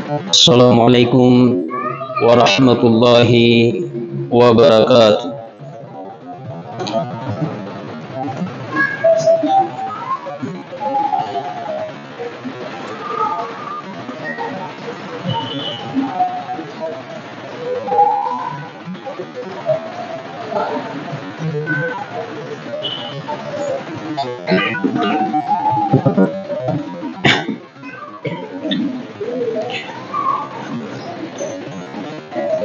Assalamualaikum warahmatullahi wabarakatuh.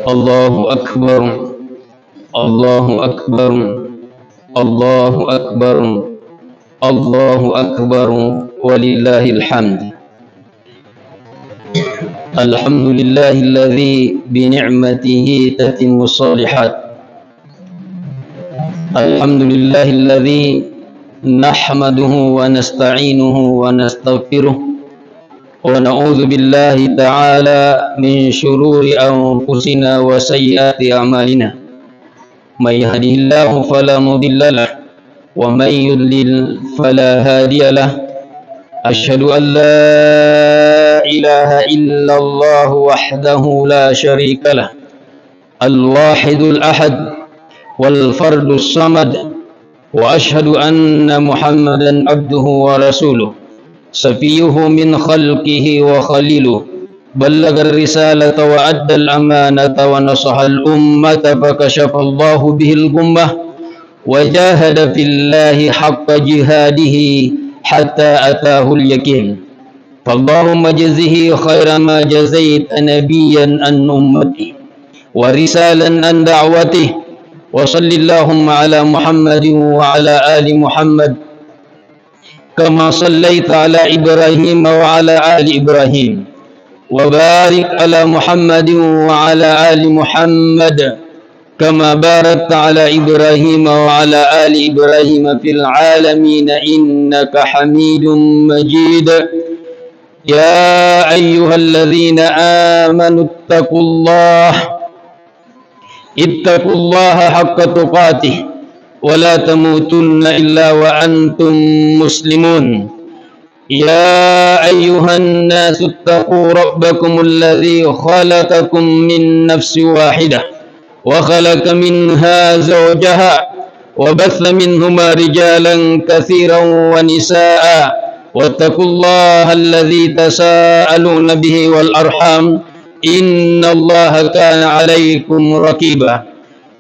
Allahu Akbar, Allahu Akbar, Allahu Akbar, Allahu Akbar, walillahil hamd. Alhamdulillahilladzi bini'matihi tatimmu shalihat. Alhamdulillahilladzi nahmaduhu wa nasta'inuhu wa nastaghfiruh. ونعوذ بالله تعالى من شرور أنفسنا وسيئات أعمالنا من يهده الله فلا مضل له ومن يضلل فلا هادي له أشهد أن لا إله إلا الله وحده لا شريك له الواحد الأحد والفرد الصمد وأشهد أن محمدا عبده ورسوله سفيه من خلقه وخليله بلغ الرسالة وأدى الأمانة ونصح الأمة فكشف الله به الغمة وجاهد في الله حق جهاده حتى أتاه اليقين فاللهم جزه خير ما جزيت نبيا عن أمتي ورسالا عن دعوته وصل اللهم على محمد وعلى آل محمد كما صليت على إبراهيم وعلى آل إبراهيم وبارك على محمد وعلى آل محمد كما باركت على إبراهيم وعلى آل إبراهيم في العالمين إنك حميد مجيد يا أيها الذين آمنوا اتقوا الله حق تقاته ولا تموتن إلا وأنتم مسلمون يا أيها الناس اتقوا ربكم الذي خلقكم من نفس واحدة وخلق منها زوجها وبث منهما رجالا كثيرا ونساء واتقوا الله الذي تساءلون به والأرحام إن الله كان عليكم رقيبا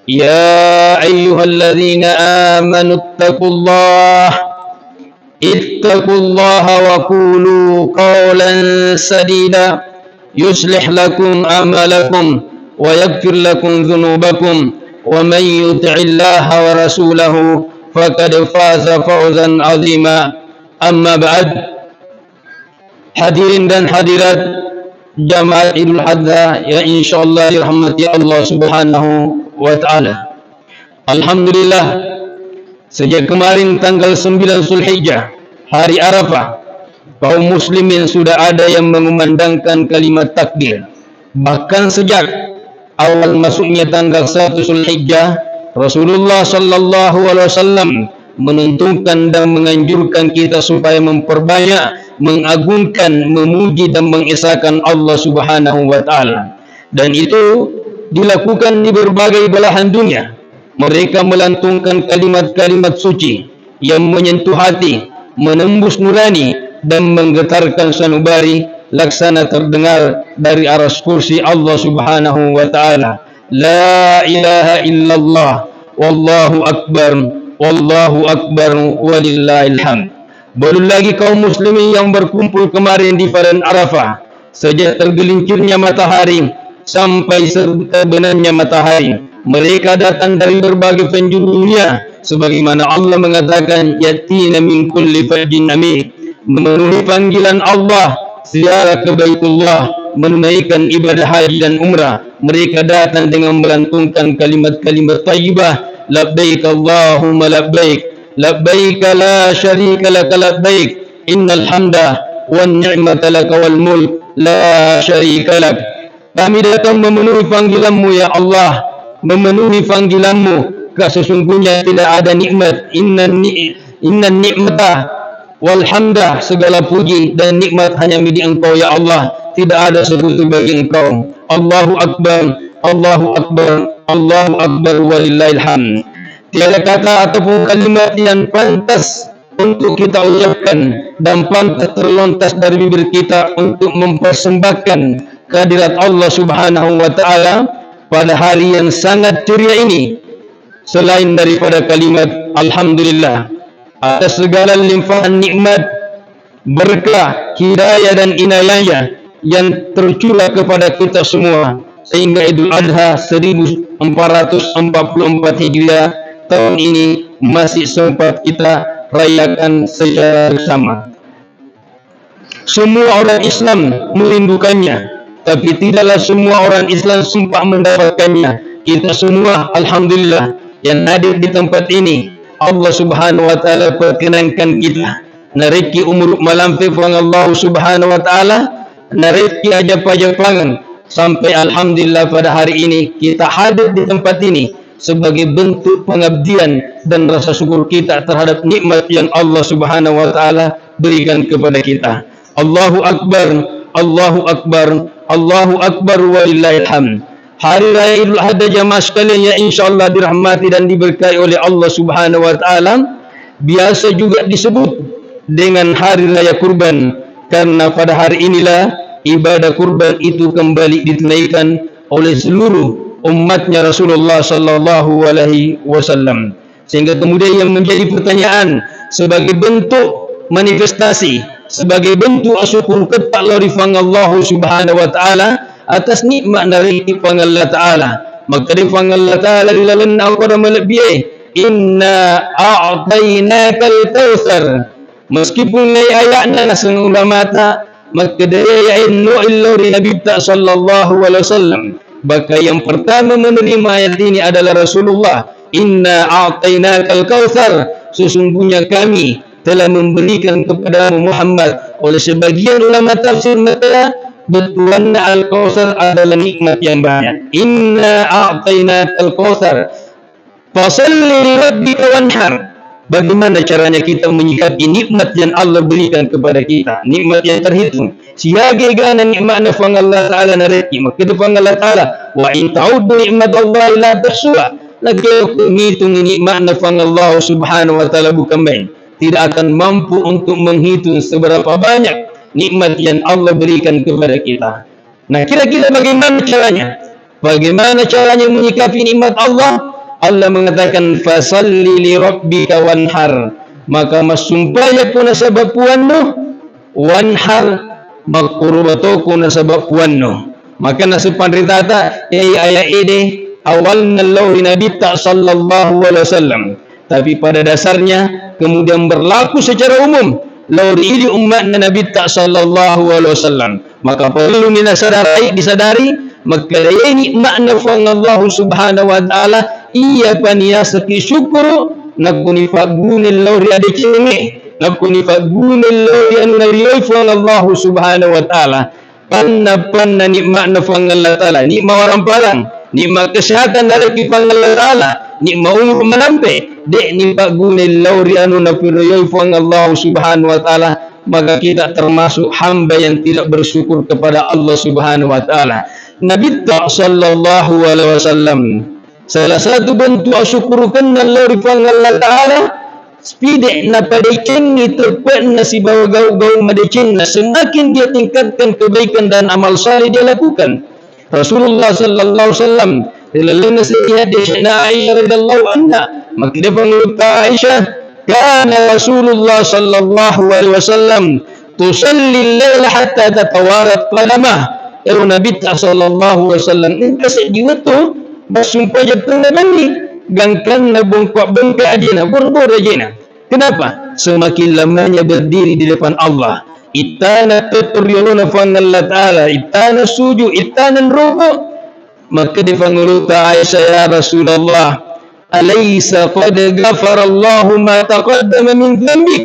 يا أيها الذين آمنوا اتقوا الله وقولوا قولا سديدا يصلح لكم أعمالكم ويغفر لكم ذنوبكم ومن يطع الله ورسوله فقد فاز فوزا عظيما أما بعد. Hadirin dan hadirat jamaah Idul Adha ya insyaallah dirahmati Allah Subhanahu wa ta'ala. Alhamdulillah, sejak kemarin tanggal 9 Zulhijjah, hari Arafah, kaum muslimin sudah ada yang mengumandangkan kalimat takbir. Bahkan sejak awal masuknya tanggal 1 Zulhijjah, Rasulullah sallallahu alaihi wasallam menuntunkan dan menganjurkan kita supaya memperbanyak, mengagungkan, memuji dan mengesahkan Allah Subhanahu wa ta'ala. Dan itu dilakukan di berbagai belahan dunia. Mereka melantungkan kalimat-kalimat suci yang menyentuh hati, menembus nurani dan menggetarkan sanubari laksana terdengar dari aras kursi Allah Subhanahu wa ta'ala. La ilaha illallah wallahu akbar, wallahu akbar, walillahil hamd. Belum lagi kaum muslimin yang berkumpul kemarin di padang Arafah, sejak tergelincirnya matahari sampai terbenamnya matahari, mereka datang dari berbagai penjuru dunia, sebagaimana Allah mengatakan, yatina min kulli fajjin amik, memenuhi panggilan Allah, ziarah ke Baitullah, menunaikan ibadah haji dan umrah. Mereka datang dengan melantungkan kalimat-kalimat thayyibah, labbaik Allahumma labbaik, labbaik la syarika laka labbaik, innal hamda wan ni'mata laka wal mulk la syarika lak. Kami datang memenuhi panggilanmu ya Allah, memenuhi panggilanmu. Sesungguhnya tidak ada nikmat, inna ni'mata wal hamda, segala puji dan nikmat hanya milik Engkau ya Allah. tidak ada sekutu bagi Engkau. Allahu Akbar, Allahu Akbar, Allahu Akbar, walillahil hamd. Tiada kata ataupun kalimat yang pantas untuk kita ucapkan dan pantas terlontas dari bibir kita untuk mempersembahkan kehadirat Allah Subhanahu wa taala pada hari yang sangat ceria ini, selain daripada kalimat alhamdulillah atas segala limpahan nikmat, berkah, hidayah dan inayah yang tercurah kepada kita semua, sehingga Idul Adha 1444 Hijriah tahun ini masih sempat kita rayakan secara bersama. Semua orang Islam merindukannya, tapi tidaklah semua orang Islam sempat mendapatkannya. Kita semua alhamdulillah yang hadir di tempat ini, Allah Subhanahu wa taala perkenankan kita nariki umur malampe fang Allah Subhanahu wa taala, nariki ajab-ajabangan sampai alhamdulillah pada hari ini kita hadir di tempat ini sebagai bentuk pengabdian dan rasa syukur kita terhadap nikmat yang Allah Subhanahu wa taala berikan kepada kita. Allahu Akbar, Allahu Akbar, Allahu Akbar, walillahil hamd. Hari raya Idul Adha jamaah sekalian yang insyaallah dirahmati dan diberkahi oleh Allah Subhanahu wa taala, biasa juga disebut dengan hari raya kurban, karena pada hari inilah ibadah kurban itu kembali ditunaikan oleh seluruh umatnya Rasulullah sallallahu alaihi wasallam. Sehingga kemudian yang menjadi pertanyaan, sebagai bentuk manifestasi, sebagai bentuk syukur kepada Allah Subhanahu wa taala atas nikmat dari Allah taala, maka Allah taala dilalan kepada melebih, inna a'tainakal kautsar. Meskipun ayatnya nasang ulama ta, maka dari ayat nu'illu Nabi sallallahu alaihi wasallam, maka yang pertama menerima ayat ini adalah Rasulullah. Inna a'tainakal kautsar, sesungguhnya kami telah memberikan kepada Muhammad. Oleh sebagian ulama tafsir mata, betulan al-kautsar adalah nikmat yang banyak. Inna a'tainakal kautsar fasalli li rabbika wanhar. Bagaimana caranya kita menyikapi nikmat yang Allah berikan kepada kita, nikmat yang terhitung. Siaga gana nikmat nafang Allah Ta'ala nareki, maka depan Allah Ta'ala, wa in ta'udu nikmat Allah la tahsuha. Lagi menghitung nikmat nafang Allah Subhanahu wa Ta'ala bukan main, tidak akan mampu untuk menghitung seberapa banyak nikmat yang Allah berikan kepada kita. Nah, kira-kira bagaimana caranya? Bagaimana caranya menyikapi nikmat Allah? Allah mengatakan fasalli li rabbika wanhar, maka masumpaya kuna sabab puanno, wanhar makurbato kuna sabab puanno. Maka nasupan ritata ayat ini awalnya lauri Nabi sallallahu alaihi wasallam, tapi pada dasarnya kemudian berlaku secara umum lauri ini umat Nabi sallallahu alaihi wasallam. Maka perlu disadari maka ini makna Allah Subhanahu wa taala iya pania saki syukur nakuni fagunil lauri ade cenge, nakuni fagunil lauri anu narioi Allah Subhanahu wa taala. Panna nikmat nafang Allah taala, nikmat orang parang, nikmat kesehatan dari kifang Allah taala, nikmat umur menampe, dek nikmat gunil lauri anu narioi Allah Subhanahu wa taala. Maka kita termasuk hamba yang tidak bersyukur kepada Allah Subhanahu wa taala. Nabi sallallahu alaihi wasallam, salah satu bentuk syukurkan Allah Allah taala spide na padeceng itu pernah si bawa gau-gau madeceng, semakin dia tingkatkan kebaikan dan amal saleh dia lakukan. Rasulullah sallallahu alaihi wasallam dilalena sekian desna Aisyah radhiyallahu anha, maka dia panggil Aisyah, kana Rasulullah sallallahu alaihi wasallam tusalli al-laila hatta tatawarat qadamah. Nabi sallallahu alaihi wasallam kasih jiwa tu bersumpah jatuh ni gangkan na bengkak-bengkak aja na bor-bor aja na. Kenapa? Semakin lamanya berdiri di depan Allah, itana tuturiyuluna fa Allah taala, itana sujud, itana ruku', maka dipangguluta Aisyah, ya Rasulullah, alaysa qad ghafara Allahu ma taqaddama min dhanbik.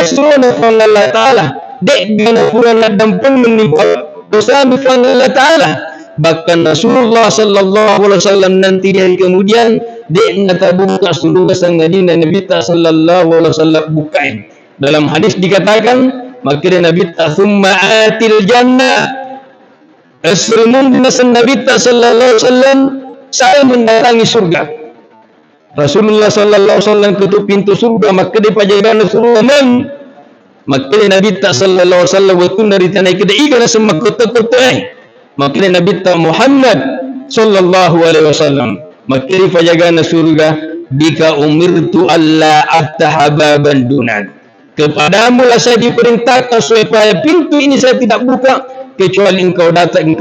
Suruna fa Allah taala, dek gana pura dampun menimpa dosa bifan Allah Ta'ala. Bahkan Rasulullah sallallahu alaihi wasallam nanti di hari kemudian dia ngata buka seluruh sangadina Nabi sallallahu alaihi wasallam bukain. Dalam hadis dikatakan, maka Nabi thumma atil jannah, Asrimun binasan Nabi sallallahu alaihi wasallam saya mendatangi surga. Rasulullah sallallahu alaihi wasallam ketuk pintu surga, maka dia pajagan surga man. Maka dia Nabi sallallahu alaihi wasallam waktu dari tanah ke ikan semua kota-kota maka dia Nabi Muhammad sallallahu alaihi wasallam maka dia pajagan surga, bika umirtu alla aftaha baban dunan. Kepadamu lah saya diperintahkan supaya pintu ini saya tidak buka kecuali engkau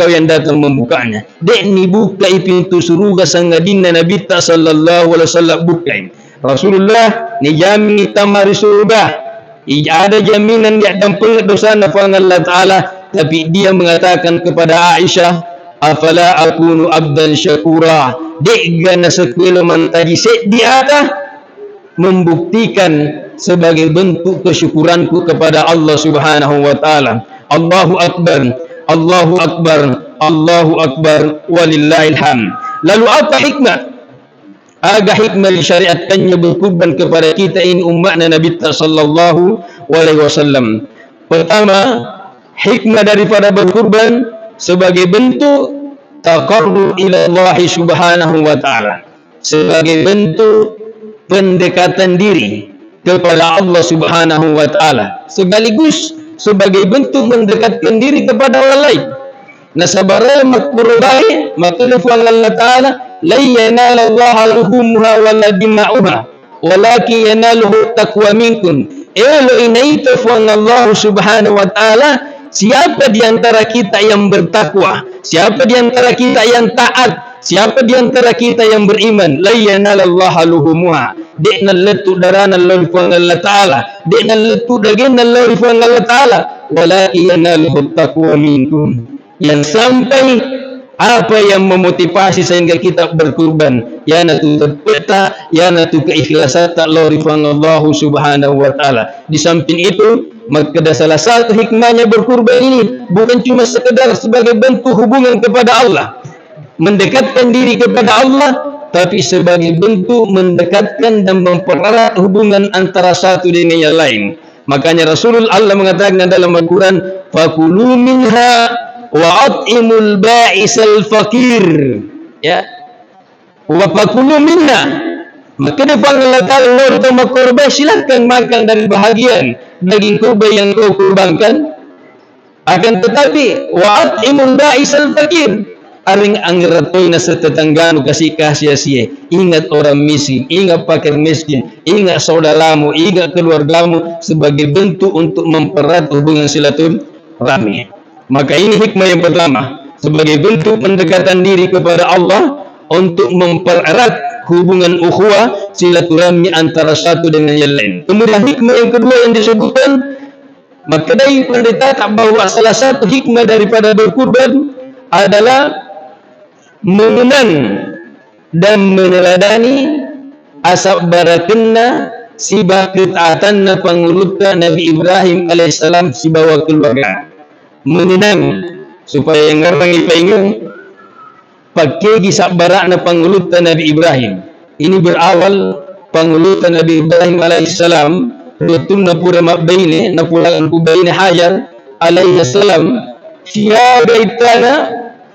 yang datang membukanya. Dek ni buka pintu surga sangadina Nabi sallallahu alaihi wasallam buka. Rasulullah ni jamin tamari surga. Ada jaminan dia dan pendosa nafang Allah Taala, tapi dia mengatakan kepada Aisyah, afala akunu abdan syakura. Dek gana sekuilo mantadi dia membuktikan sebagai bentuk kesyukuranku kepada Allah Subhanahu wa taala. Allahu akbar, Allahu akbar, Allahu akbar, walillahil hamd. Lalu apa hikmah? Agak hikmah disyariatkannya berkurban kepada kita ini umatnya Nabi sallallahu alaihi wasallam. Pertama, hikmah daripada berkurban sebagai bentuk taqarrub ila Allah Subhanahu wa taala, sebagai bentuk pendekatan diri kepada Allah Subhanahu wa taala, sekaligus sebagai bentuk mendekatkan diri kepada Allah lain. Nasabara makrubai maklufan Allah taala la yanala Allah luhumha wala dima'uha walakin yanaluhu taqwa minkum. Elo inaita fa Allah Subhanahu wa taala, siapa di antara kita yang bertakwa, siapa di antara kita yang taat, siapa di antara kita yang beriman, la yanala luhumha, dekna letu darana Allah taala, dekna letu dagena Allah taala, walakin yanaluhu taqwa minkum. Yang sampai apa yang memotivasi sehingga kita berkurban, ya natu terpeta, ya natu keikhlasan tak lorifan Allah Subhanahu wa taala. Di samping itu, maka salah satu hikmahnya berkurban ini bukan cuma sekedar sebagai bentuk hubungan kepada Allah, mendekatkan diri kepada Allah, tapi sebagai bentuk mendekatkan dan mempererat hubungan antara satu dengan yang lain. Makanya Rasulullah Allah mengatakan dalam Al-Quran, fakulu minha wa at'imul ba'isal fakir, ya, wa fakulu minna. Maka dia Allah Ta'ala untuk kurban, silakan makan dari bahagian daging kurban yang kau kurbankan. Akan tetapi wa at'imul ba'isal fakir, aring angratoy na sa tetanggano kasi sia-sia. Ingat orang miskin, ingat fakir miskin, ingat saudaramu, ingat keluargamu sebagai bentuk untuk mempererat hubungan silaturahmi. Maka ini hikmah yang pertama, sebagai bentuk pendekatan diri kepada Allah untuk mempererat hubungan ukhuwah silaturahmi antara satu dengan yang lain. Kemudian hikmah yang kedua yang disebutkan, maka dari pendeta tak bahawa salah satu hikmah daripada berkurban adalah mengenang dan meneladani asal barakenna sibah ketaatanna pangulutan Nabi Ibrahim alaihissalam sibawa keluarga. Mengenang supaya yang orang ipaingung pakai kisah barakna pangulutan Nabi Ibrahim. Ini berawal pangulutan Nabi Ibrahim alaihissalam betul napura mabbaini napura kubaini Hajar alaihissalam siapa itana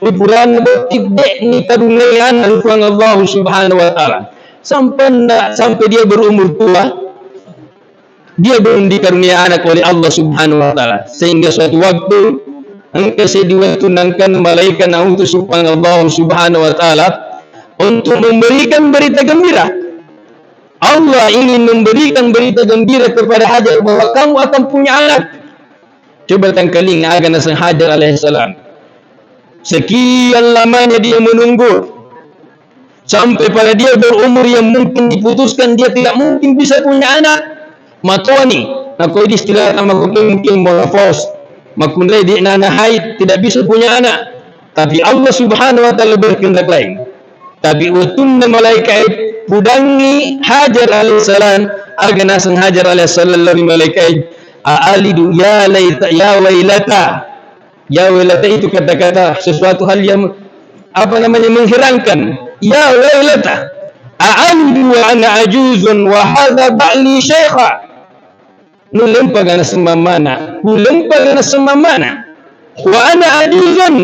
liburan tidak ni karuniaan Allah Subhanahu wa taala sampai dia berumur tua, dia belum dikaruniai anak oleh Allah Subhanahu wa taala, sehingga suatu waktu engkau diwatunangkan malaikat untuk Allah Subhanahu wa taala untuk memberikan berita gembira. Allah ingin memberikan berita gembira kepada Hajar bahwa kamu akan punya anak. Coba tangkali agan sang Hajar alaihissalam. Sekian lamanya dia menunggu sampai pada dia berumur yang mungkin diputuskan dia tidak mungkin bisa punya anak. Matwani, aku istilah nama mungkin molafos, makundai di nana haid tidak bisa punya anak. Tapi Allah Subhanahu wa taala berkehendak lain. Tapi utunna malaikat budangi Hajar alaihissalam, agana sang Hajar alaihissalam lari malaikat aalidu ya laita ya wailata. Ya wailata itu kata-kata sesuatu hal yang apa namanya mengherankan. Ya wailata aalidu wa ana ajuzun wa hadha ba'li syaikha. Nulempa gana semamana, nulempa gana semamana. Wa ana ajuzun,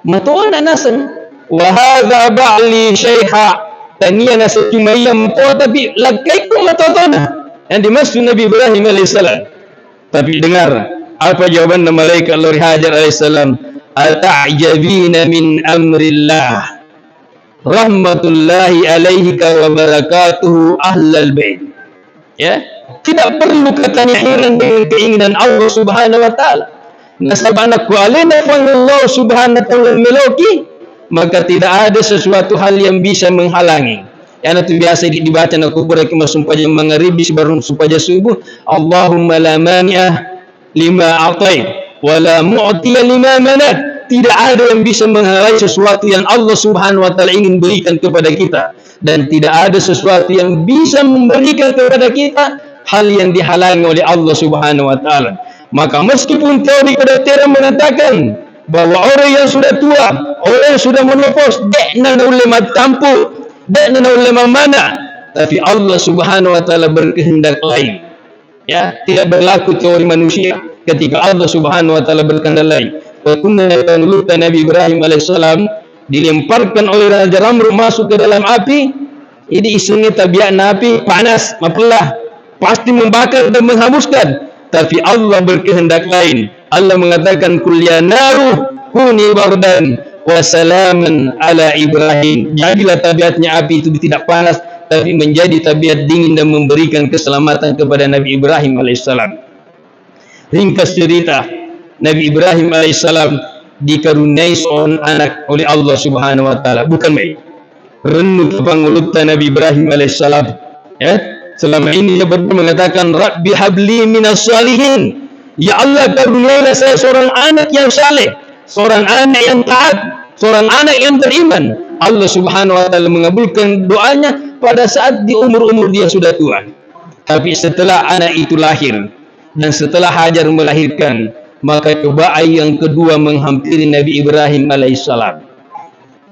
matuon na nasan wa hadha ba'li syaiha tania na sa cumayam po tapi lagkay ko matuto na yang dimaksud Nabi Ibrahim alaihissalam. Tapi dengar apa jawaban malaikat Allah Hajar alaihissalam, ata'jabina min amrillah rahmatullahi alaihika wa barakatuhu ahlal bait. Ya, tidak perlu katanya heran dengan keinginan Allah Subhanahu wa taala. Nasab anakku alina Allah Subhanahu wa taala meloki, maka tidak ada sesuatu hal yang bisa menghalangi. Yang itu biasa dibaca na kubur kima sumpah mangaribi sebelum sumpah subuh, Allahumma la mani'ah lima a'tait wa la mu'tiya lima manat. Tidak ada yang bisa menghalangi sesuatu yang Allah Subhanahu wa taala ingin berikan kepada kita, dan tidak ada sesuatu yang bisa memberikan kepada kita hal yang dihalangi oleh Allah Subhanahu wa taala. Maka meskipun teori kedokteran mengatakan bahwa orang yang sudah tua, orang yang sudah menopause, dekna ulama tampu, dekna ulama mana, tapi Allah Subhanahu wa taala berkehendak lain. Ya, tidak berlaku teori manusia ketika Allah Subhanahu wa taala berkehendak lain. Wa kunna nuluta Nabi Ibrahim alaihissalam dilemparkan oleh Raja Namrud masuk ke dalam api. Ini isinya tabiat api panas, mapelah, pasti membakar dan menghanguskan. Tapi Allah berkehendak lain. Allah mengatakan kul ya naru kuni bardan wa salaman ala Ibrahim. Jadilah tabiatnya api itu tidak panas, tapi menjadi tabiat dingin dan memberikan keselamatan kepada Nabi Ibrahim alaihissalam. Ringkas cerita, Nabi Ibrahim alaihissalam dikaruniai seorang anak oleh Allah Subhanahu wa taala, bukan main. Renung pangulutan Nabi Ibrahim alaihissalam. Ya, selama ini dia berdoa mengatakan Rabbi habli minas salihin. Ya Allah, karuniailah saya seorang anak yang saleh, seorang anak yang taat, seorang anak yang beriman. Allah Subhanahu wa taala mengabulkan doanya pada saat di umur-umur dia sudah tua. Tapi setelah anak itu lahir dan setelah Hajar melahirkan, maka cobaan yang kedua menghampiri Nabi Ibrahim alaihissalam.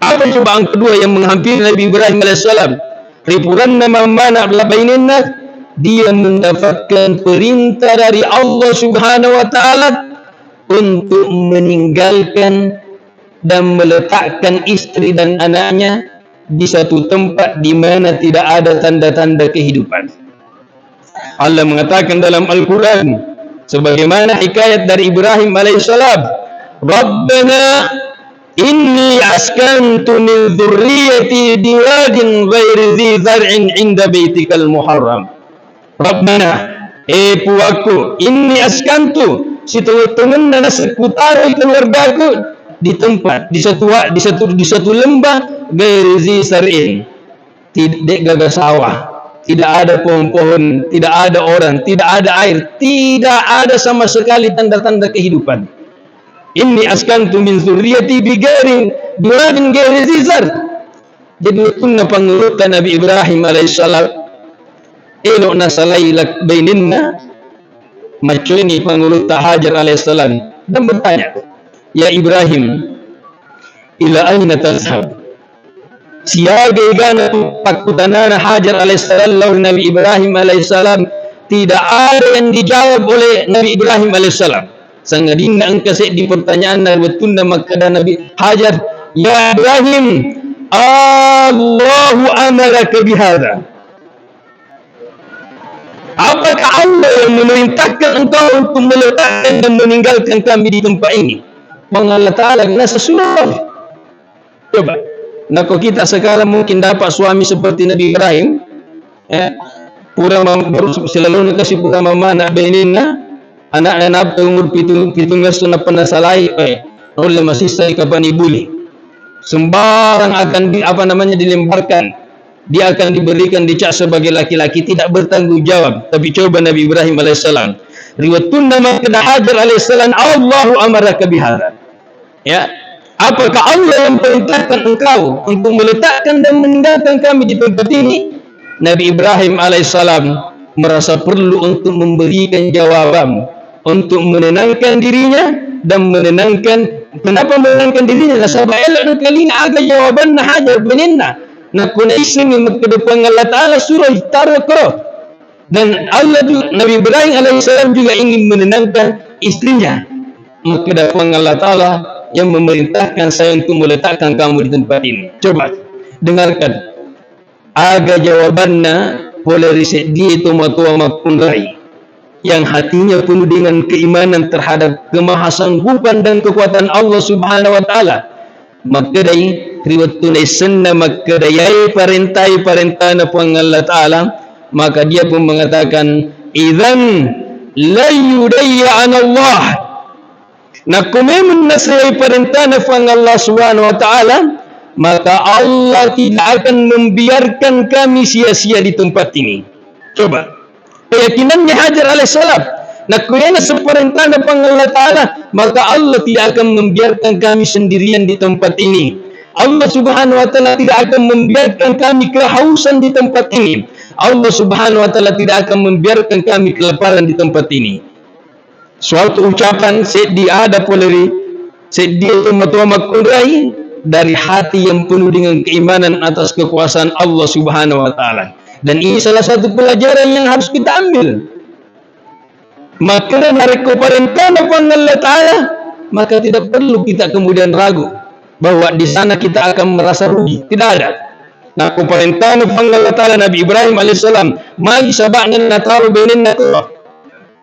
Apa cobaan kedua yang menghampiri Nabi Ibrahim alaihissalam? Ripuranna mamana labainna, dia mendapatkan perintah dari Allah Subhanahu wa taala untuk meninggalkan dan meletakkan istri dan anaknya di satu tempat di mana tidak ada tanda-tanda kehidupan. Allah mengatakan dalam Al-Quran sebagaimana hikayat dari Ibrahim alaihissalam, Rabbana inni askantu min dzurriyyati biwadin ghairi dzi zar'in 'inda baitikal muharram. Rabbana, puaku, inni askantu, situlungan dan sekutara keluargaku di tempat di satu lembah ghairi dzi zar'in, tidak gagah sawah, tidak ada pohon-pohon, tidak ada orang, tidak ada air, tidak ada sama sekali tanda-tanda kehidupan. Inni askantu min dzurriyyati biwadin ghairi dzi zar'. Jadi kunna pangurutan Nabi Ibrahim alaihissalam elok nasalailak baininna, macu ini pangurut Hajar alaihissalam dan bertanya, ya Ibrahim, ila aina tazhab? Siaga igana pakutanana Hajar alaihissalam lawan Nabi Ibrahim alaihissalam, tidak ada yang dijawab oleh Nabi Ibrahim alaihissalam. Sangadina ang kasi di pertanyaan na betul na magkada Nabi Hajar, ya Ibrahim, Allahu amaraka bihada. Apakah Allah yang memerintahkan engkau untuk meletakkan dan meninggalkan kami di tempat ini? Allah Ta'ala nasa surah. Coba, nah kalau kita sekarang mungkin dapat suami seperti Nabi Ibrahim, pura baru selalu kasih pura mama nak beninna, anak-anak umur pitung ngesu na panasalay, oleh masih saya kapan ibuli, sembarang akan dilemparkan. Dia akan diberikan dicap sebagai laki-laki, tidak bertanggung jawab. Tapi coba Nabi Ibrahim alaihissalam, riwayatun nama kepada Hajar alaihissalam, Allahu amaraka bihada. Ya, apakah Allah yang perintahkan engkau untuk meletakkan dan meninggalkan kami di tempat ini? Nabi Ibrahim alaihissalam merasa perlu untuk memberikan jawaban, untuk menenangkan dirinya dan menenangkan. Kenapa menenangkan dirinya? Nasabah elok kali agak jawaban na Hajar beninna. Nah, kuna ising yang kedepan Allah Ta'ala surah Tarakah. Dan Allah juga, Nabi Ibrahim alaihissalam juga ingin menenangkan istrinya. maka dapat Allah Ta'ala yang memerintahkan saya untuk meletakkan kamu di tempat ini. Coba dengarkan. Aga jawabannya boleh riset dia itu matua makundai yang hatinya penuh dengan keimanan terhadap kemahasanggupan dan kekuatan Allah Subhanahu wa Ta'ala. Maka dari riwayat tunai senna maka dayai perintah na Allah Ta'ala, maka dia pun mengatakan idzan la yudayyan Allah. Nakumemun nasai perintah na Allah Subhanahu wa Ta'ala, maka Allah tidak akan membiarkan kami sia-sia di tempat ini. Coba keyakinannya Hajar alaihissalam, nakuyana seperintah na Allah Ta'ala, maka Allah tidak akan membiarkan kami sendirian di tempat ini. Allah Subhanahu wa Ta'ala tidak akan membiarkan kami kehausan di tempat ini. Allah Subhanahu wa Ta'ala tidak akan membiarkan kami kelaparan di tempat ini. Suatu ucapan sedia ada poleri sedia itu matua makundai dari hati yang penuh dengan keimanan atas kekuasaan Allah Subhanahu wa Ta'ala. Dan ini salah satu pelajaran yang harus kita ambil. Maka dari perintah Allah Ta'ala, maka tidak perlu kita kemudian ragu bahwa di sana kita akan merasa rugi. Tidak ada. Nah, perintah Allah Ta'ala Nabi Ibrahim alaihissalam, mari sabakna nataru beninna Allah.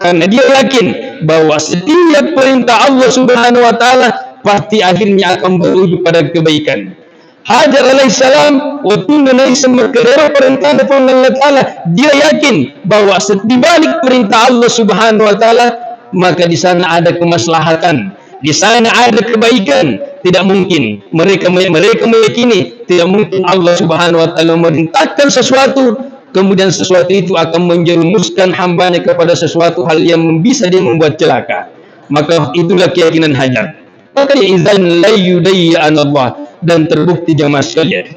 Karena dia yakin bahwa setiap perintah Allah Subhanahu wa Ta'ala pasti akhirnya akan berujung pada kebaikan. Hajar alaihissalam waktu mengenai semua perintah Allah Ta'ala, dia yakin bahwa di balik perintah Allah Subhanahu wa Ta'ala, maka di sana ada kemaslahatan, di sana ada kebaikan. Tidak mungkin mereka meyakini tidak mungkin Allah Subhanahu wa Ta'ala memerintahkan sesuatu kemudian sesuatu itu akan menjerumuskan hambanya kepada sesuatu hal yang bisa dia membuat celaka. Maka itulah keyakinan Hajar. Maka idzan la yudayyan Allah, dan terbukti jamaah sekalian,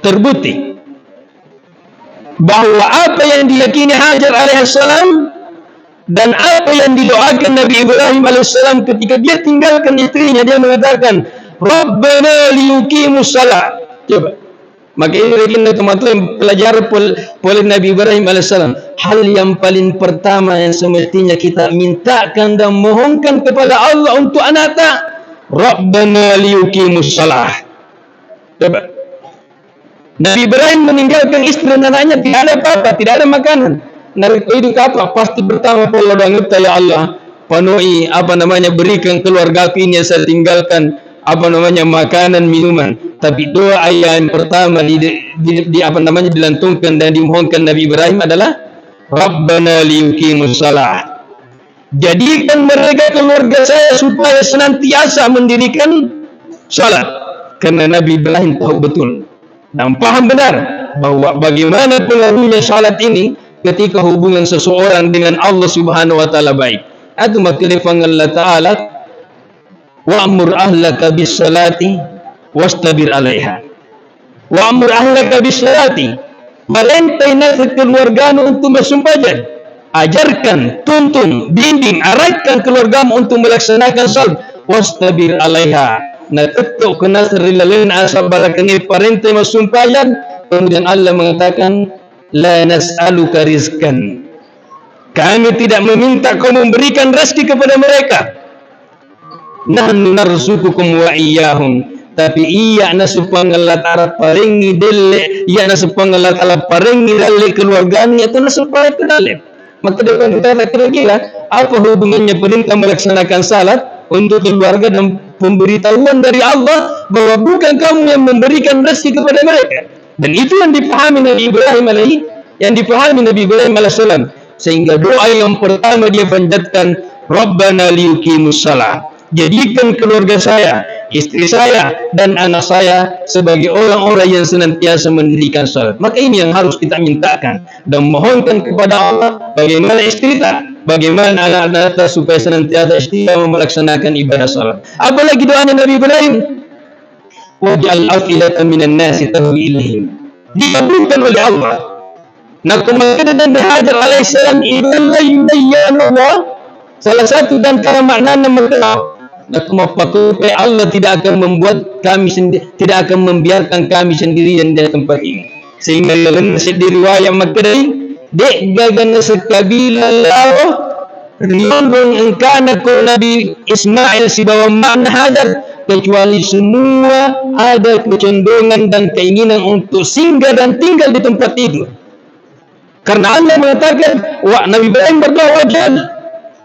terbukti bahwa apa yang diyakini Hajar alaihissalam dan apa yang didoakan Nabi Ibrahim alaihissalam ketika dia tinggalkan istrinya, dia mengatakan Rabbana liyuqimus shalah. Coba, maka ini kita teman-teman pelajar oleh Nabi Ibrahim alaihissalam. Hal yang paling pertama yang semestinya kita mintakan dan mohonkan kepada Allah untuk anak, Rabbana liyuqimus shalah. Coba, Nabi Ibrahim meninggalkan istri dan anaknya, tidak ada apa-apa, tidak ada makanan. Nabi itu apa? Pasti pertama kalau doa kita, ya Allah, penuhi berikan keluargaku ini yang saya tinggalkan makanan, minuman. Tapi doa yang pertama dilantungkan dan dimohonkan Nabi Ibrahim adalah Rabbana liyuqimus shalah. Jadikan mereka keluarga saya supaya senantiasa mendirikan salat. Karena Nabi Ibrahim tahu betul dan paham benar bahwa bagaimana pengaruhnya salat ini ketika hubungan seseorang dengan Allah Subhanahu wa Ta'ala baik. Itu maknanya Allah Ta'ala wa'mur ahlaka bis salati wastabir 'alaiha. Wa'mur ahlaka bis salati, merintah keluargamu untuk bersembahyang. Ajarkan, tuntun, bimbing, arahkan keluargamu untuk melaksanakan salat. Wastabir 'alaiha, natetuk kena serilalin asal barakangi perintah bersembahyang. Kemudian Allah mengatakan la nas'aluka rizkan, kami tidak meminta kau memberikan rezeki kepada mereka. Nahnu narzuqukum wa iyyahum, tapi iya na supang Allah Ta'ala paringi delle, iya na supang Allah Ta'ala paringi dalle keluarganya itu na supaya kedale. Maka dengan kita kira-kira apa hubungannya perintah melaksanakan salat untuk keluarga dan pemberitahuan dari Allah bahwa bukan kamu yang memberikan rezeki kepada mereka. Dan itu yang dipahami Nabi Ibrahim alaihissalam, sehingga doa yang pertama dia panjatkan Rabbana liyuqimus shalah, jadikan keluarga saya, istri saya dan anak saya sebagai orang-orang yang senantiasa mendirikan salat. Maka ini yang harus kita mintakan dan mohonkan kepada Allah, bagaimana istri kita, bagaimana anak-anak kita supaya senantiasa istiqamah melaksanakan ibadah salat. Apalagi doanya Nabi Ibrahim, waj'al afidatan minan nasi tahwi ilaihim, dikabulkan oleh Allah. Nah, kemudian Hajar alaihissalam idzan la yudayyan Allah, salah satu dan cara maknanya mereka, Allah tidak akan membuat kami tidak akan membiarkan kami sendirian di tempat ini. Sehingga dalam riwayat Makkah dek gagan sekabila Allah Riyondong engkana ko Nabi Ismail si bawah makna hadar, kecuali semua ada kecondongan dan keinginan untuk singgah dan tinggal di tempat itu. Karena Allah mengatakan, Nabi Ibrahim berdoa, waj'al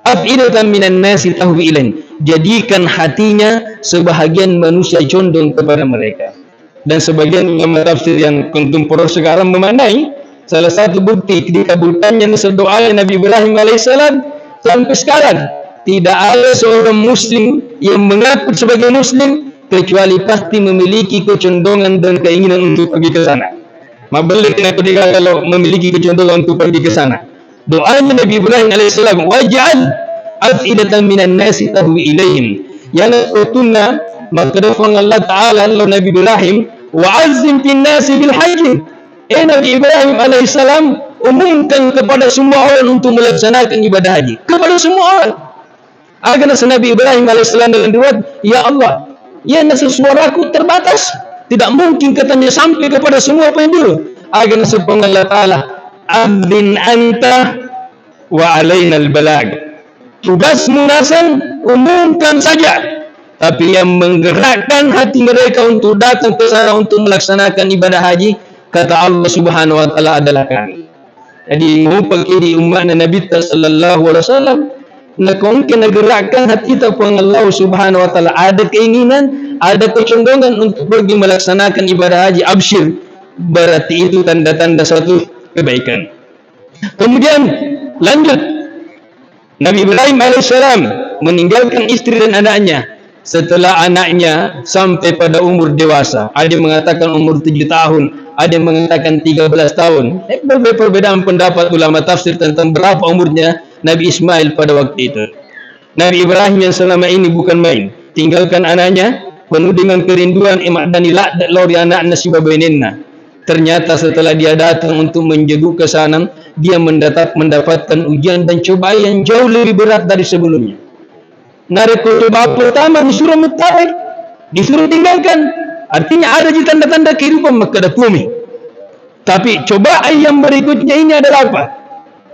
af'idatan minan nasi tahwi ilain, jadikan hatinya sebahagian manusia condong kepada mereka. Dan sebagian ulama tafsir yang kontemporer sekarang memandai salah satu bukti dikabulkannya doa Nabi Ibrahim alaihissalam sampai sekarang tidak ada seorang muslim yang mengaku sebagai muslim kecuali pasti memiliki kecondongan dan keinginan untuk pergi ke sana. Mabalik ketika kalau memiliki kecondongan untuk pergi ke sana. Doanya Nabi Ibrahim alaihissalam, waj'al af'idatan minan nasi tahwi ilaihim, yana utunna maka firman Allah Ta'ala lalu Nabi Ibrahim, wa'azzim fin nasi bil hajj. Nabi Ibrahim alaihissalam umumkan kepada semua orang untuk melaksanakan ibadah haji, kepada semua orang. Agar Nabi Ibrahim alaihissalam dalam riwayat, ya Allah, ya suaraku terbatas, tidak mungkin katanya sampai kepada semua penduduk. Agar subhanahu Allah Ta'ala, adzin anta wa alaina al-balag. Tugasmu nasan, umumkan saja, tapi yang menggerakkan hati mereka untuk datang ke sana untuk melaksanakan ibadah haji, kata Allah Subhanahu wa Ta'ala, adalah kami. Jadi mengumpulkan di umat Nabi sallallahu alaihi wasallam, nak mungkin gerakkan hati kita pun Allah Subhanahu wa Ta'ala ada keinginan, ada kecondongan untuk pergi melaksanakan ibadah haji, absyir, berarti itu tanda-tanda suatu kebaikan. Kemudian lanjut, Nabi Ibrahim alaihissalam meninggalkan istri dan anaknya setelah anaknya sampai pada umur dewasa. Ada yang mengatakan umur 7 tahun, ada yang mengatakan 13 tahun. Perbedaan pendapat ulama tafsir tentang berapa umurnya Nabi Ismail pada waktu itu. Nabi Ibrahim yang selama ini bukan main, tinggalkan anaknya penuh dengan kerinduan emak dan ilak lori anak nasibah bainina. Ternyata setelah dia datang untuk menjenguk ke sana, dia mendapatkan ujian dan cobaan yang jauh lebih berat dari sebelumnya. Narik cobaan pertama disuruh mutarik, disuruh tinggalkan, artinya ada tanda-tanda kehidupan maka bumi. Tapi cobaan yang berikutnya ini adalah apa?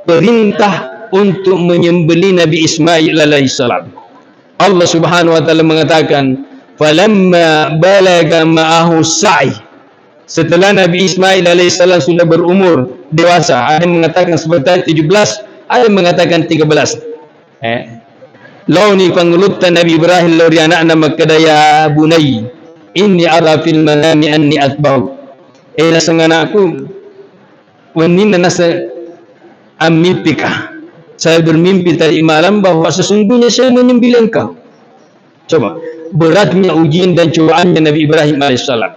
Perintah untuk menyembelih Nabi Ismail alaihissalam. Allah Subhanahu wa Ta'ala mengatakan, falamma balaga ma'ahu sa'i, setelah Nabi Ismail alaihissalam sudah berumur dewasa, ada yang mengatakan sebentar 17, ada yang mengatakan 13. Launi pangulutta Nabi Ibrahim lori anak nama kedaya bunai, inni ara fil manami anni atba'u. Nasang anakku, wanina nasa amipika, saya bermimpi tadi malam bahwa sesungguhnya saya menyembelih engkau. Coba beratnya ujian dan cobaannya Nabi Ibrahim alaihissalam.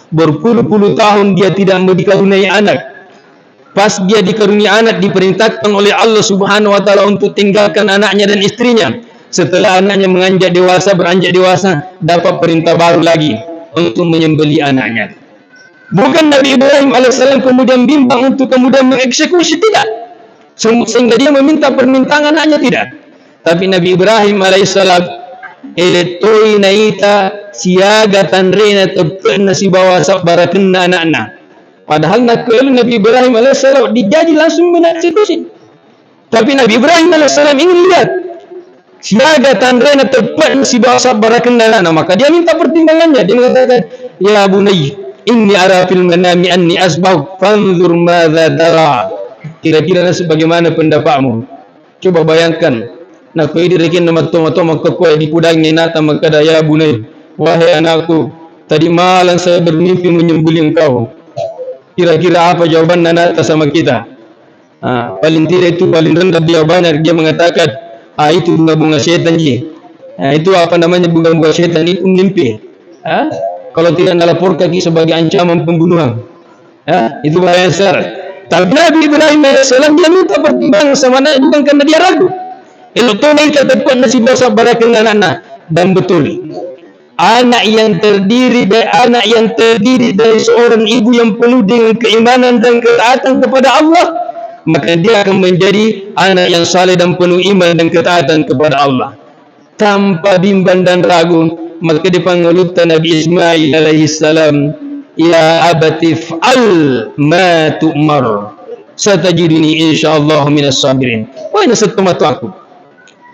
Berpuluh-puluh tahun dia tidak dikaruniai anak. Pas dia dikaruniai anak, diperintahkan oleh Allah Subhanahu wa Ta'ala untuk tinggalkan anaknya dan istrinya. Setelah anaknya beranjak dewasa, dapat perintah baru lagi untuk menyembelih anaknya. Bukan Nabi Ibrahim alaihissalam kemudian bimbang untuk kemudian mengeksekusi, tidak, sehingga dia meminta permintaan anaknya, tidak. Tapi Nabi Ibrahim alaihissalam eletoi naita siaga tanrena tepena si bawa sabarakenna anak-anak. Padahal Nabi Ibrahim alaihissalam dijaji langsung mengeksekusi. Tapi Nabi Ibrahim alaihissalam ingin lihat siaga tanrena tepena si bawa sabarakenna anak-anak. Maka dia minta pertimbangannya. Dia mengatakan, ya bunayya, inni ara fil manami anni asbah fanzur madza tara. Kira-kira sebagaimana pendapatmu? Coba bayangkan. Nak dirikin nama toma-toma kekuai di pudangnya nata makada, ya bunai, wahai anakku, tadi malam saya bermimpi menyembelih engkau. Kira-kira apa jawaban nata sama kita? Paling tidak itu paling rendah jawabannya. Dia mengatakan, itu bunga-bunga setan je. Itu apa namanya bunga-bunga setan, itu mimpi. Kalau tidak melaporkan sebagai ancaman pembunuhan. Itu bahaya besar. Tapi Nabi Ibrahim AS dia minta pertimbangan sama anak, bukan karena dia ragu. Iltunai katakan nasib dosa barakan anak-anak. Dan betul, anak yang terdiri dari seorang ibu yang penuh dengan keimanan dan ketaatan kepada Allah, maka dia akan menjadi anak yang saleh dan penuh iman dan ketaatan kepada Allah. Tanpa bimbang dan ragu, maka dipanggilkan Nabi Ismail alaihissalam, ya abati fa'al ma tu'mar satajiduni insyaallah minas sabirin. Wahai setematu aku,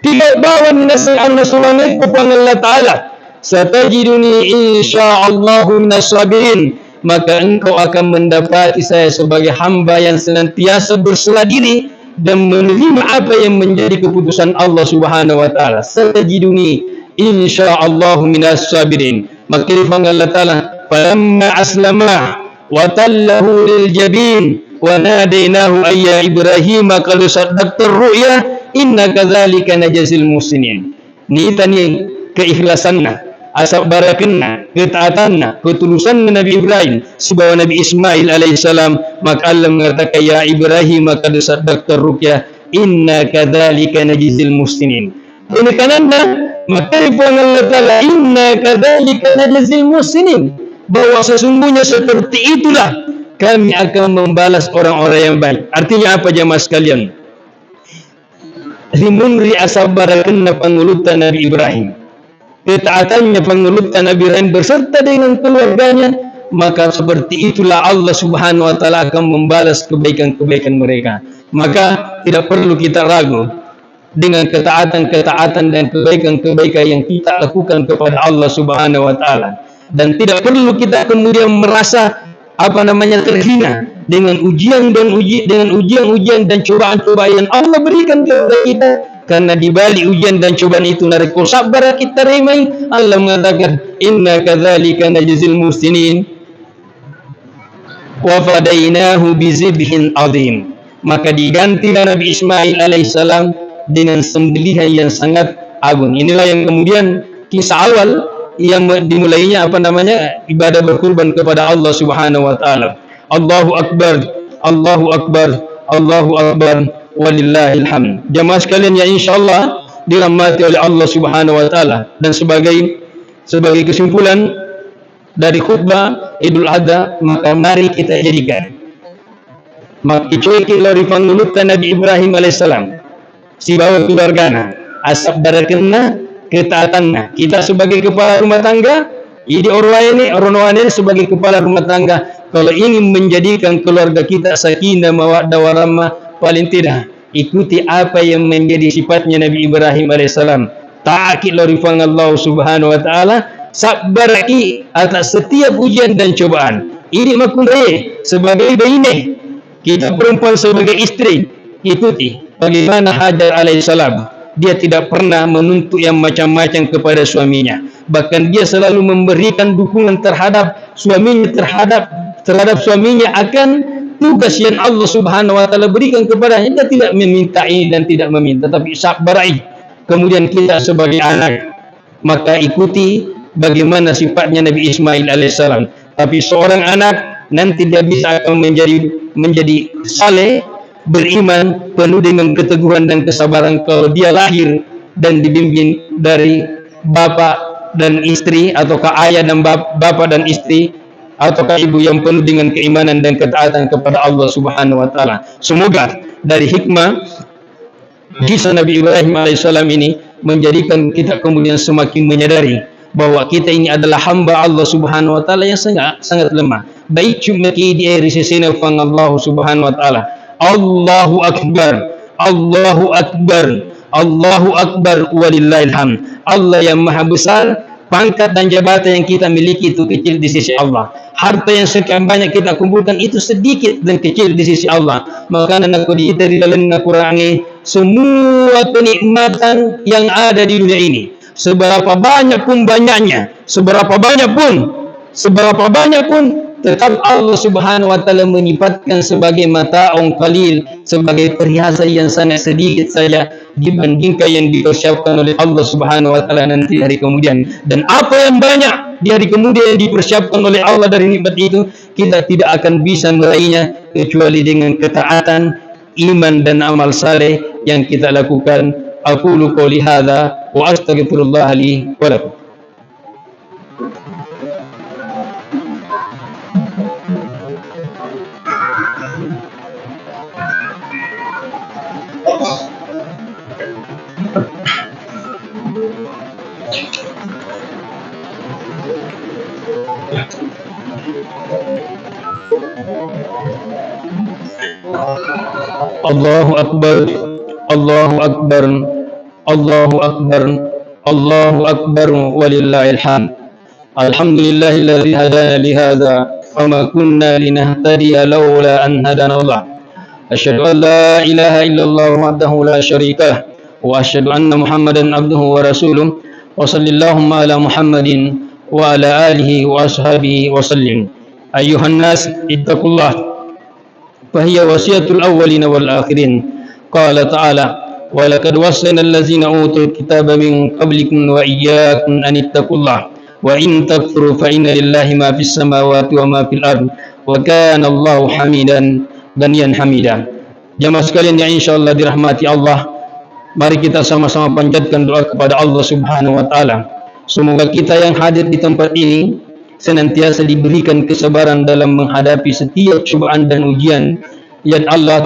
Tidak bawan nasulangit ko pang Allah Ta'ala. Satajiduni insya'allahu minas sabirin. Maka engkau akan mendapati saya sebagai hamba yang senantiasa berserah diri dan menerima apa yang menjadi keputusan Allah Subhanahu wa Ta'ala. Satajiduni insya'allahu minas sabirin. Maka difanggal Allah Ta'ala, falamma aslama wa tallahu lil jabin wa nadainahu ayya Ibrahim qad saddaqta ar-ru'ya inna kadzalika najzil muhsinin. Ni tani keikhlasanna, asabarakanna, ketaatanna, ketulusanna Nabi Ibrahim sebawa Nabi Ismail alaihissalam. Maka Allah mengatakan, ya Ibrahim qad saddaqta ar-ru'ya inna kadzalika najzil muhsinin. Ini kananna maka Allah Ta'ala, inna kadzalika najzil muhsinin, bahwa sesungguhnya seperti itulah kami akan membalas orang-orang yang baik. Artinya apa jemaah sekalian? Limunri asabarakanna pangulutan Nabi Ibrahim, ketaatannya pangulutan Nabi Ibrahim beserta dengan keluarganya, maka seperti itulah Allah Subhanahu wa Ta'ala akan membalas kebaikan-kebaikan mereka. Maka tidak perlu kita ragu dengan ketaatan-ketaatan dan kebaikan-kebaikan yang kita lakukan kepada Allah Subhanahu wa Ta'ala. Dan tidak perlu kita kemudian merasa terhina dengan ujian dan cobaan-cobaan yang Allah berikan kepada kita, karena di balik ujian dan cobaan itu nariko sabar kita terima. Allah mengatakan, inna kadzalika najzil muhsinin wa fadainahu bizibhin azim. Maka diganti Nabi Ismail alaihissalam dengan sembelihan yang sangat agung. Inilah yang kemudian kisah awal yang dimulainya ibadah berkurban kepada Allah Subhanahu wa Ta'ala. Allahu Akbar, Allahu Akbar, Allahu Akbar, walillahil hamd. Jamaah sekalian yang insyaallah dirahmati oleh Allah Subhanahu wa Ta'ala, dan sebagai kesimpulan dari khutbah Idul Adha, maka mari kita jadikan makicuiki lori pangulutan Nabi Ibrahim alaihissalam si bawa keluargana asap barakenna ketaatanna. Kita sebagai kepala rumah tangga, ini orang ini sebagai kepala rumah tangga, kalau ingin menjadikan keluarga kita sakinah mawaddah warahmah, paling tidak ikuti apa yang menjadi sifatnya Nabi Ibrahim alaihissalam. Taati lorifang Allah Subhanahu wa Ta'ala, sabaraki atas setiap ujian dan cobaan. Ini makunai sebagai baine, kita perempuan sebagai istri, ikuti bagaimana Hajar alaihissalam. Dia tidak pernah menuntut yang macam-macam kepada suaminya, bahkan dia selalu memberikan dukungan terhadap suaminya akan tugas yang Allah Subhanahu wa Ta'ala berikan kepadanya. Dia tidak meminta ini dan tidak meminta, tapi sabarai. Kemudian kita sebagai anak, maka ikuti bagaimana sifatnya Nabi Ismail alaihissalam. Tapi seorang anak nanti dia bisa akan menjadi saleh, beriman, penuh dengan keteguhan dan kesabaran kalau dia lahir dan dibimbing dari bapak dan istri, ataukah ayah dan bapak dan istri, ataukah ibu yang penuh dengan keimanan dan ketaatan kepada Allah Subhanahu wa Ta'ala. Semoga dari hikmah kisah Nabi Ibrahim alaihissalam ini menjadikan kita kemudian semakin menyadari bahwa kita ini adalah hamba Allah Subhanahu wa Ta'ala yang sangat lemah. Baik cuma di sisi Allah Subhanahu wa Ta'ala. Allahu Akbar, Allahu Akbar, Allahu Akbar, walillahil hamd. Allah yang maha besar, pangkat dan jabatan yang kita miliki itu kecil di sisi Allah. Harta yang sekian banyak kita kumpulkan itu sedikit dan kecil di sisi Allah. Maka aku kita di dalam kurangi semua kenikmatan yang ada di dunia ini. Seberapa banyak pun banyaknya, seberapa banyak pun tetap Allah Subhanahu wa Ta'ala menyifatkan sebagai mata'un qalil, sebagai perhiasan yang sangat sedikit saja dibandingkan yang dipersiapkan oleh Allah Subhanahu wa Ta'ala nanti hari kemudian. Dan apa yang banyak di hari kemudian yang dipersiapkan oleh Allah dari nikmat itu, kita tidak akan bisa meraihnya kecuali dengan ketaatan, iman dan amal saleh yang kita lakukan. Aqulu qouli hadza wa astaghfirullah li wa lakum. Allahu Akbar, Allahu Akbar, Allahu Akbar, Allahu Akbar, walillahil hamd. Alhamdulillahilladzi hadana lihadza wa ma kunna linahtadiya laula an hadana Allah. Asyhadu an la ilaha illallah wahdahu la syarika lah wa asyhadu anna Muhammadan abduhu wa rasuluh. Wa sallallahu ala Muhammadin wa ala alihi wa ashabihi wa sallim. Ayuhan nas ittaqullah fa hiya wasiyatul awwalin wal akhirin. Qala ta'ala wa laqad wassayna allazina utul kitaba min qablikum wa iyyakum an ittaqullah wa in takfuru fa inna lillahi ma fis samawati wa ma fil ard wa kana Allahu hamidan ganiyan hamida. Jamaah sekalian yang insyaallah dirahmati Allah, mari kita sama-sama panjatkan doa kepada Allah Subhanahu wa taala. Semoga kita yang hadir di tempat ini senantiasa diberikan kesabaran dalam menghadapi setiap cubaan dan ujian. Ya Allah,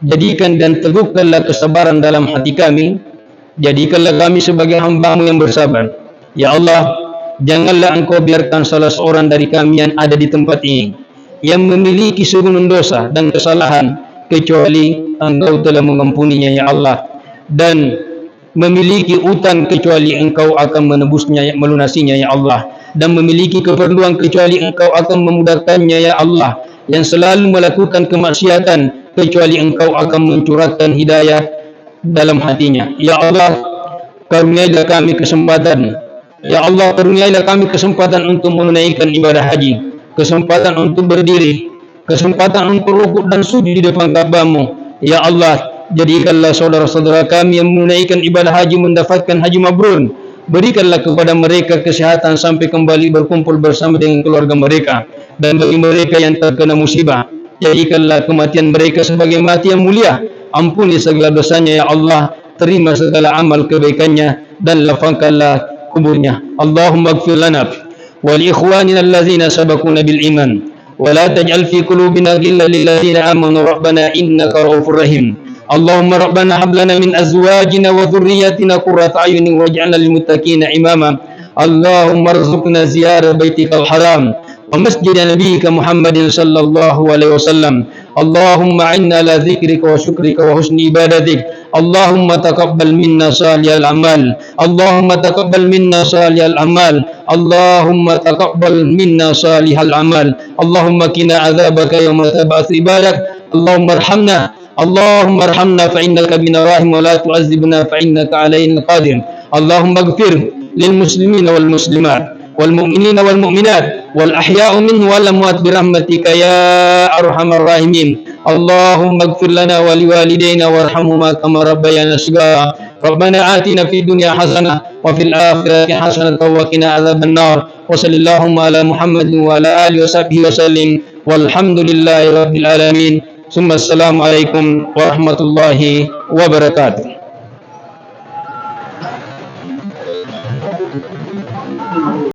jadikan dan teguhkanlah kesabaran dalam hati kami. Jadikanlah kami sebagai hamba-Mu yang bersabar. Ya Allah, janganlah Engkau biarkan salah seorang dari kami yang ada di tempat ini yang memiliki segunung dosa dan kesalahan kecuali Engkau telah mengampuninya ya Allah, dan memiliki utang kecuali Engkau akan menebusnya, melunasinya ya Allah, dan memiliki keperluan kecuali Engkau akan memudahkannya ya Allah, yang selalu melakukan kemaksiatan kecuali Engkau akan mencurahkan hidayah dalam hatinya. Ya Allah, karuniailah kami kesempatan. Ya Allah, karuniailah kami kesempatan untuk menunaikan ibadah haji, kesempatan untuk berdiri, kesempatan untuk rukuk dan sujud di depan Ka'bah-Mu. Ya Allah, jadikanlah saudara-saudara kami yang menunaikan ibadah haji mendapatkan haji mabrur. Berikanlah kepada mereka kesehatan sampai kembali berkumpul bersama dengan keluarga mereka. Dan bagi mereka yang terkena musibah, jadikanlah kematian mereka sebagai mati yang mulia. Ampuni segala dosanya ya Allah, terima segala amal kebaikannya dan lapangkanlah kuburnya. Allahumma ighfir lana wa li ikhwanina allazina sabaquna bil iman wa la taj'al fi qulubina ghillan lil ladzina amanu rabbana innaka ra'ufur rahim. Allahumma rabbana hab lana min azwajina wa dhurriyyatina qurrata a'yunin waj'alna lil muttaqina imama. Allahumma arzuqna ziyarah baitikal haram wa masjid nabiyyika Muhammadin sallallahu alaihi wasallam. Allahumma inna ala dzikrika wa syukrika wa husni ibadatik. Allahumma taqabbal minna salihal amal. Allahumma taqabbal minna salihal amal. Allahumma taqabbal minna salihal amal. Allahumma qina adzabaka yawma tab'ats ibadak. Allahumma arhamna. Allahumma arhamna fa innaka bina rahim wa la tu'azzibna fa innaka alaina qadir. Allahumma ighfir lil muslimina wal muslimat wal mu'minina wal mu'minat wal ahya'u minhum wal amwat bi rahmatika ya arhamar rahimin. Allahumma ighfir lana wa liwalidayna warhamhuma kama rabbayana shighara. Rabbana atina fid dunya hasanah wa fil akhirati hasanah wa qina adzaban nar. Wa sallallahu ala Muhammadin wa ala alihi wa sahbihi wa sallim. Walhamdulillahi rabbil alamin. Summa assalamu alaikum warahmatullahi wabarakatuh.